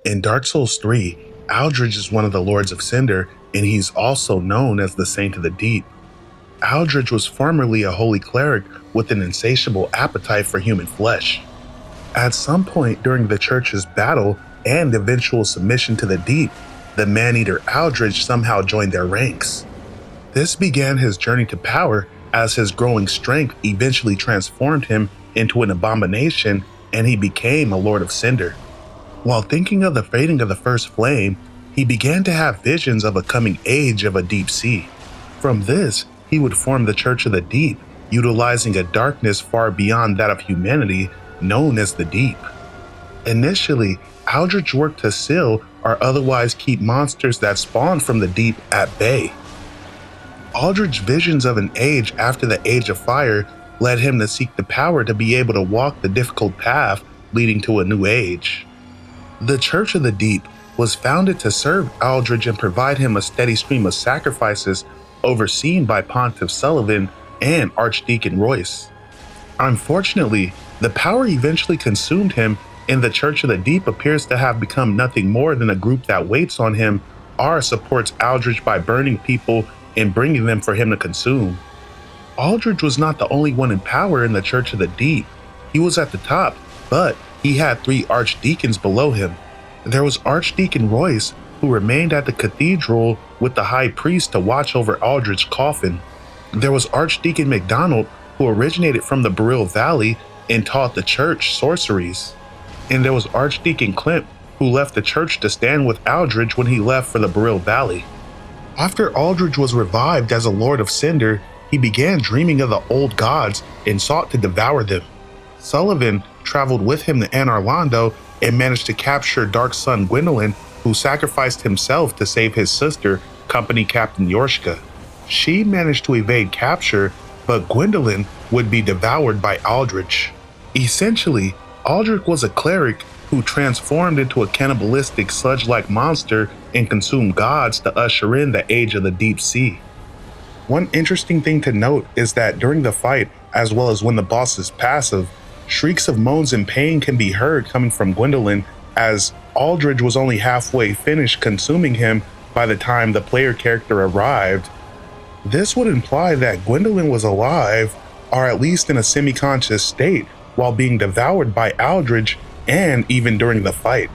In Dark Souls 3, Aldrich is one of the Lords of Cinder, and he's also known as the Saint of the Deep. Aldrich was formerly a holy cleric with an insatiable appetite for human flesh. At some point during the church's battle and eventual submission to the Deep, the man-eater Aldrich somehow joined their ranks. This began his journey to power as his growing strength eventually transformed him into an abomination and he became a Lord of Cinder. While thinking of the fading of the first flame, he began to have visions of a coming age of a deep sea. From this, he would form the Church of the Deep, utilizing a darkness far beyond that of humanity known as the Deep. Initially, Aldrich worked to seal or otherwise keep monsters that spawned from the Deep at bay. Aldrich's visions of an age after the Age of Fire led him to seek the power to be able to walk the difficult path leading to a new age. The Church of the Deep was founded to serve Aldrich and provide him a steady stream of sacrifices overseen by Pontiff Sullivan and Archdeacon Royce. Unfortunately, the power eventually consumed him, and the Church of the Deep appears to have become nothing more than a group that waits on him or supports Aldrich by burning people and bringing them for him to consume. Aldrich was not the only one in power in the Church of the Deep. He was at the top, but he had 3 archdeacons below him. There was Archdeacon Royce, who remained at the cathedral with the high priest to watch over Aldrich's coffin. There was Archdeacon MacDonald, who originated from the Beryl Valley and taught the church sorceries. And there was Archdeacon Clint, who left the church to stand with Aldrich when he left for the Beryl Valley. After Aldrich was revived as a Lord of Cinder, he began dreaming of the old gods and sought to devour them. Sullivan traveled with him to Anor Londo and managed to capture Dark Sun Gwendolyn, who sacrificed himself to save his sister, Company Captain Yorshka. She managed to evade capture, but Gwendolyn would be devoured by Aldrich. Essentially, Aldrich was a cleric who transformed into a cannibalistic sludge-like monster and consumed gods to usher in the Age of the Deep Sea. One interesting thing to note is that during the fight, as well as when the boss is passive, shrieks of moans and pain can be heard coming from Gwendolyn, as Aldrich was only halfway finished consuming him by the time the player character arrived. This would imply that Gwendolyn was alive, or at least in a semi-conscious state, while being devoured by Aldrich and even during the fight.